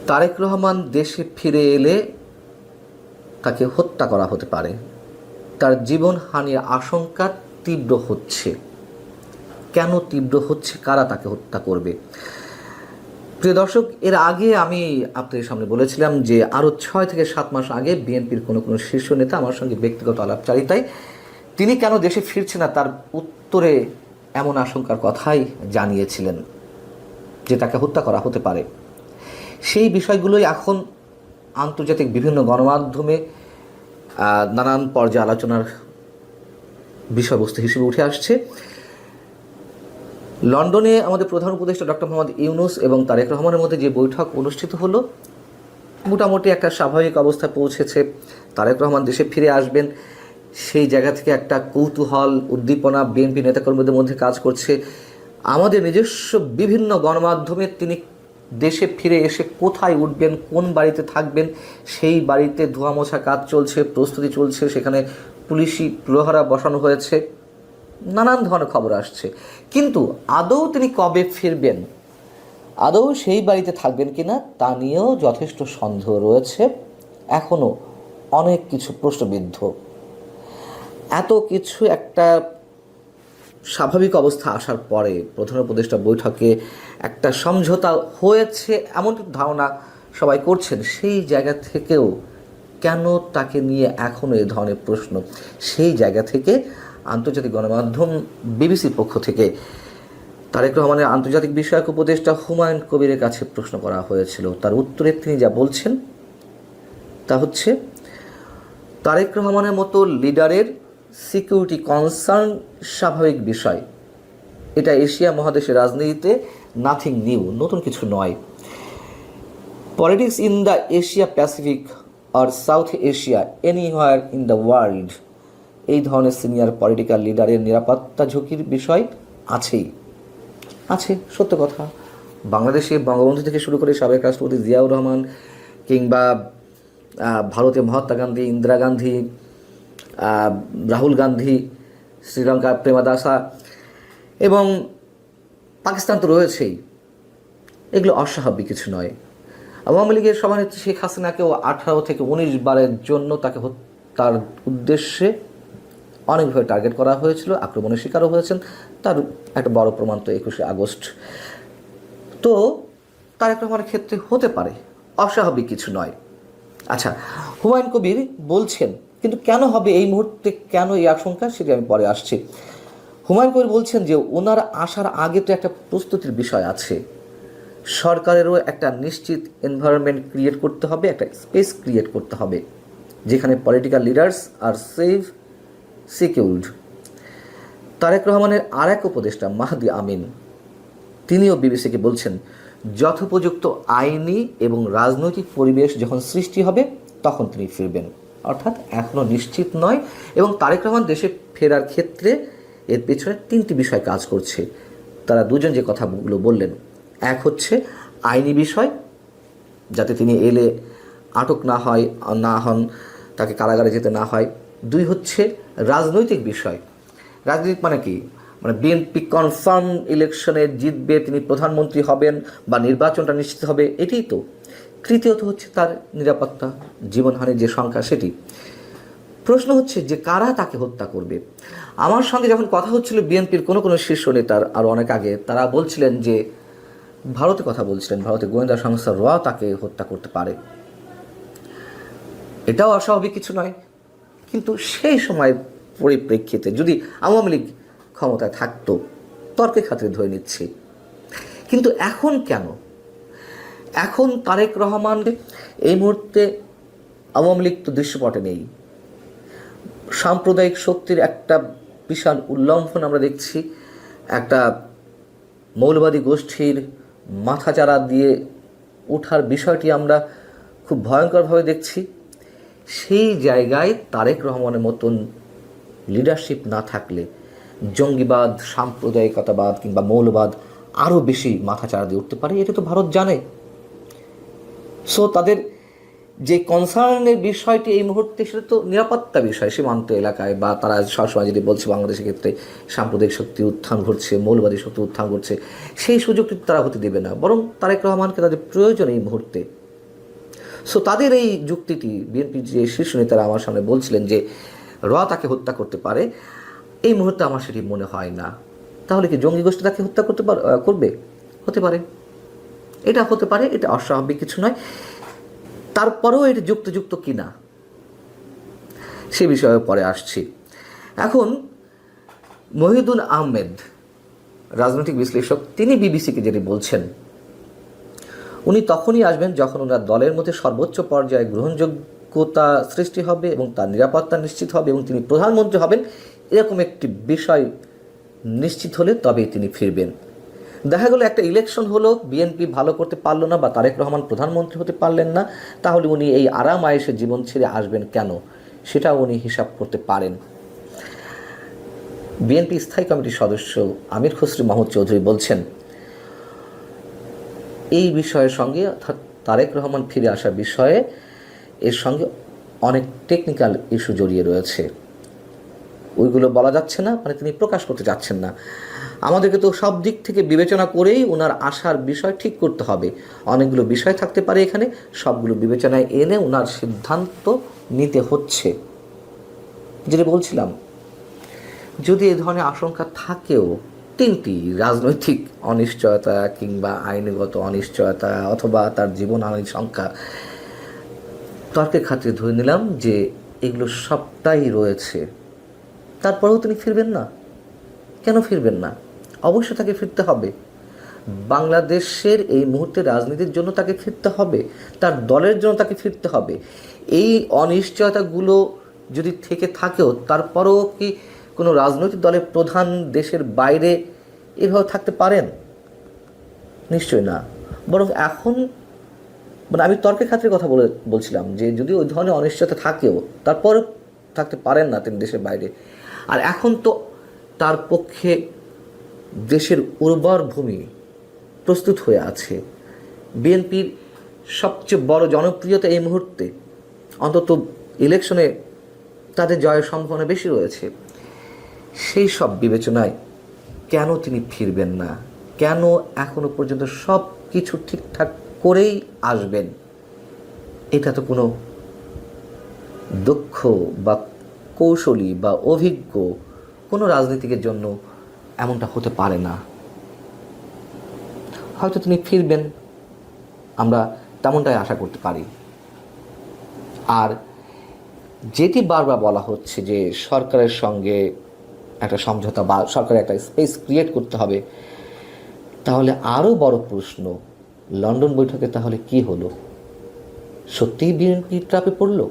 তারেক রহমান দেশে ফিরে এলে তাকে হত্যা করা হতে পারে, তার জীবনহানির আশঙ্কা তীব্র হচ্ছে। কেন তীব্র হচ্ছে, কারা তাকে হত্যা করবে? প্রিয় দর্শক, এর আগে আমি আপনাদের সামনে বলেছিলাম যে আরও 6 থেকে 7 মাস আগে বিএনপির কোনো শীর্ষ নেতা আমার সঙ্গে ব্যক্তিগত আলাপচারিতায় তিনি কেন দেশে ফিরছে না তার উত্তরে এমন আশঙ্কার কথাই জানিয়েছিলেন যে তাকে হত্যা করা হতে পারে। সেই বিষয়গুলোই এখন আন্তর্জাতিক বিভিন্ন গণমাধ্যমে নানান পর্যায়ে আলোচনার বিষয়বস্তু হিসেবে উঠে আসছে। লন্ডনে আমাদের প্রধান উপদেষ্টা ডক্টর মোহাম্মদ ইউনূস এবং তারেক রহমানের মধ্যে যে বৈঠক অনুষ্ঠিত হলো, মোটামুটি একটা স্বাভাবিক অবস্থায় পৌঁছেছে। তারেক রহমান দেশে ফিরে আসবেন, সেই জায়গা থেকে একটা কৌতূহল, উদ্দীপনা বিএনপি নেতাকর্মীদের মধ্যে কাজ করছে। আমাদের নিজস্ব বিভিন্ন গণমাধ্যমে তিনি দেশে ফিরে এসে কোথায় উঠবেন, কোন বাড়িতে থাকবেন, সেই বাড়িতে ধোয়া মোছা কাজ চলছে, প্রস্তুতি চলছে, সেখানে পুলিশি প্রহরা বসানো হয়েছে, নানান ধরনের খবর আসছে। কিন্তু আদৌ তিনি কবে ফিরবেন, আদৌ সেই বাড়িতে থাকবেন কিনা তা নিয়েও যথেষ্ট সন্দেহ রয়েছে। এখনও অনেক কিছু প্রশ্নবিদ্ধ। এত কিছু একটা স্বাভাবিক অবস্থা আসার পরে প্রধান উপদেষ্টা বৈঠকে একটা সমঝোতা হয়েছে এমন ধারণা সবাই করছেন। সেই জায়গা থেকেও কেন তাকে নিয়ে এখনও এ ধরনের প্রশ্ন? সেই জায়গা থেকে আন্তর্জাতিক গণমাধ্যম বিবিসির পক্ষ থেকে তারেক রহমানের আন্তর্জাতিক বিষয়ক উপদেষ্টা হুমায়ুন কবিরের কাছে প্রশ্ন করা হয়েছিল। তার উত্তরে তিনি যা বলছেন তা হচ্ছে, তারেক রহমানের মতো লিডারের সিকিউরিটি কনসার্ন স্বাভাবিক বিষয়। এটা এশিয়া মহাদেশের রাজনীতিতে নাথিং নিউ, নতুন কিছু নয়। Politics in the Asia Pacific আর South Asia, anywhere in the world, এই ধরনের সিনিয়র পলিটিক্যাল লিডারের নিরাপত্তা ঝুঁকির বিষয় আছে, সত্য কথা। বাংলাদেশে বঙ্গবন্ধু থেকে শুরু করে সাবেক রাষ্ট্রপতি জিয়াউর রহমান, কিংবা ভারতে মহাত্মা গান্ধী, ইন্দিরা গান্ধী, রাহুল গান্ধী, শ্রীলঙ্কার প্রেমাদাসা, এবং পাকিস্তান তো রয়েছেই। এগুলো অস্বাভাবিক কিছু নয়। আওয়ামী লীগের সভানেত্রী শেখ হাসিনাকেও 18 থেকে 19 বারের জন্য তাকে হত্যার উদ্দেশ্যে অনেকভাবে টার্গেট করা হয়েছিল, আক্রমণের শিকারও হয়েছেন। তার একটা বড় প্রমাণ তো 21শে আগস্ট। তো তারেক রহমানের ক্ষেত্রে হতে পারে, অস্বাভাবিক কিছু নয়। আচ্ছা, হুমায়ুন কবির বলছেন, কিন্তু কেন হবে এই মুহূর্তে, কেন এই আশঙ্কা, সেটি আমি পরে আসছি। হুমায়ুন কবির বলছেন যে ওনারা আসার আগে তো একটা প্রস্তুতির বিষয় আছে। সরকারেরও একটা নিশ্চিত এনভায়রনমেন্ট ক্রিয়েট করতে হবে, একটা স্পেস ক্রিয়েট করতে হবে যেখানে political leaders are safe, secured. Tarek রহমানের আর এক উপদেষ্টা মাহদি আমিন, তিনিও বিবিসিকে বলছেন, যথোপযুক্ত আইনি এবং রাজনৈতিক পরিবেশ যখন সৃষ্টি হবে তখন তিনি ফিরবেন। অর্থাৎ এখনও নিশ্চিত নয়। এবং তারেক রহমান দেশে ফেরার ক্ষেত্রে এর পেছনে 3টি বিষয় কাজ করছে। তারা দুজন যে কথাগুলো বললেন, এক হচ্ছে আইনি বিষয়, যাতে তিনি এলে আটক না হন, তাকে কারাগারে যেতে না হয়। 2 হচ্ছে রাজনৈতিক বিষয়। রাজনৈতিক মানে কি? মানে বিএনপি কনফার্ম ইলেকশনে জিতবে, তিনি প্রধানমন্ত্রী হবেন বা নির্বাচনটা নিশ্চিত হবে, এটাই তো। তৃতীয়ত হচ্ছে তার নিরাপত্তা, জীবনহানির যে সংখ্যা সেটি। প্রশ্ন হচ্ছে যে কারা তাকে হত্যা করবে। আমার সঙ্গে যখন কথা হচ্ছিল বিএনপির কোনো শীর্ষ নেতার আরও অনেক আগে, তারা বলছিলেন যে ভারতে কথা বলছিলেন, ভারতের গোয়েন্দা সংস্থা র তাকে হত্যা করতে পারে। এটাও অস্বাভাবিক কিছু নয়। কিন্তু সেই সময় পরিপ্রেক্ষিতে যদি আওয়ামী লীগ ক্ষমতায় থাকতো, তর্কের খাতিরে ধরে নিচ্ছি। কিন্তু এখন কেন? এখন তারেক রহমান এই মুহূর্তে, আওয়ামী লীগ তো দৃশ্যপটে নেই, সাম্প্রদায়িক শক্তির একটা বিশাল উল্লঙ্ঘন আমরা দেখছি। একটা মৌলবাদী গোষ্ঠীর মাথাচাড়া দিয়ে ওঠার বিষয়টি আমরা খুব ভয়ঙ্করভাবে দেখছি। সেই জায়গায় তারেক রহমানের মতন লিডারশিপ না থাকলে জঙ্গিবাদ, সাম্প্রদায়িকতাবাদ কিংবা মৌলবাদ আরও বেশি মাথাচাড়া দিয়ে উঠতে পারে, এটা তো ভারত জানে। সো তাদের যে কনসার্নের বিষয়টি এই মুহূর্তে, সেটা তো নিরাপত্তা বিষয়। সীমান্ত এলাকায় বা তারা সবসময় যদি বলছে বাংলাদেশের ক্ষেত্রে সাম্প্রদায়িক শক্তির উত্থান ঘটছে, মৌলবাদী শক্তির উত্থান ঘটছে, সেই সুযোগটি তারা হতে দেবে না। বরং তারেক রহমানকে তাদের প্রয়োজন এই মুহূর্তে সো তাদের এই যুক্তিটি বিএনপির যে শীর্ষ নেতারা আমার সামনে বলছিলেন যে তাকে হত্যা করতে পারে, এই মুহূর্তে আমার সেটি মনে হয় না। তাহলে কি জঙ্গি গোষ্ঠী তাকে হত্যা করবে? হতে পারে, এটা হতে পারে, এটা অস্বাভাবিক কিছু নয়। তারপরেও এটা যুক্তিযুক্ত কিনা সে বিষয়ে পরে আসছি। এখন মহিউদ্দিন আহমেদ, রাজনৈতিক বিশ্লেষক, তিনি বিবিসিকে যেটি বলছেন, উনি তখনই আসবেন যখন ওনার দলের মধ্যে সর্বোচ্চ পর্যায়ে গ্রহণযোগ্যতা সৃষ্টি হবে এবং তার নিরাপত্তা নিশ্চিত হবে এবং তিনি প্রধানমন্ত্রী হবেন, এরকম একটি বিষয় নিশ্চিত হলে তবেই তিনি ফিরবেন। দেখা গেল একটা ইলেকশন হলো, বিএনপি ভালো করতে পারলো না বা তারেক রহমান প্রধানমন্ত্রী হতে পারলেন না, তাহলে উনি এই আরাম আয়েশে জীবন ছেড়ে আসবেন কেন, সেটা উনি হিসাব করতে পারেন। বিএনপি স্থায়ী কমিটির সদস্য আমির খসরু মাহমুদ চৌধুরী বলছেন, এই বিষয়ের সঙ্গে অর্থাৎ তারেক রহমান ফিরে আসার বিষয়ে এর সঙ্গে অনেক টেকনিক্যাল ইস্যু জড়িয়ে রয়েছে, ওইগুলো বলা যাচ্ছে না, মানে তিনি প্রকাশ করতে যাচ্ছেন না। আমাদেরকে তো সব দিক থেকে বিবেচনা করেই ওনার আসার বিষয় ঠিক করতে হবে। অনেকগুলো বিষয় থাকতে পারে এখানে, সবগুলো বিবেচনায় এনে ওনার সিদ্ধান্ত নিতে হচ্ছে। যেটা বলছিলাম, যদি এ ধরনের আশঙ্কা থাকেও, তিনটি রাজনৈতিক অনিশ্চয়তা কিংবা আইনগত অনিশ্চয়তা অথবা তার জীবনহানির সংখ্যা, তর্কের খাতিরে ধরে নিলাম যে এগুলো সবটাই রয়েছে, তারপরেও তিনি ফিরবেন না। কেন ফিরবেন না? অবশ্যই তাকে ফিরতে হবে। বাংলাদেশের এই মুহূর্তে রাজনীতির জন্য তাকে ফিরতে হবে, তার দলের জন্য তাকে ফিরতে হবে। এই অনিশ্চয়তাগুলো যদি থেকে থাকেও, তারপরেও কি কোনো রাজনৈতিক দলের প্রধান দেশের বাইরে এভাবে থাকতে পারেন? নিশ্চয় না। বরং এখন, মানে আমি তর্কের খাতিরে কথা বলছিলাম যে যদি ওই ধরনের অনিশ্চয়তা থাকেও, তারপরেও থাকতে পারেন না তিনি দেশের বাইরে। আর এখন তো তার পক্ষে দেশের উর্বর ভূমি প্রস্তুত হয়ে আছে। বিএনপির সবচেয়ে বড় জনপ্রিয়তা এই মুহূর্তে, অন্তত ইলেকশনে তাদের জয়ের সম্ভাবনা বেশি রয়েছে। সেই সব বিবেচনায় কেন তিনি ফিরবেন না? কেন এখনো পর্যন্ত সব কিছু ঠিকঠাক করেই আসবেন? এটা তো কোনো দক্ষ বা কৌশলী বা অভিজ্ঞ কোনো রাজনীতিকের জন্য এমনটা হতে পারে না। হয়তো তিনি ফিরবেন, আমরা তেমনটাই আশা করতে পারি। আর যেটি বারবার বলা হচ্ছে যে সরকারের সঙ্গে একটা সমঝোতা বা সরকারের একটা স্পেস ক্রিয়েট করতে হবে, তাহলে আরও বড় প্রশ্ন, লন্ডন বৈঠকে তাহলে কি হলো? সত্যিই বিএনপি ট্র্যাপে পড়লো?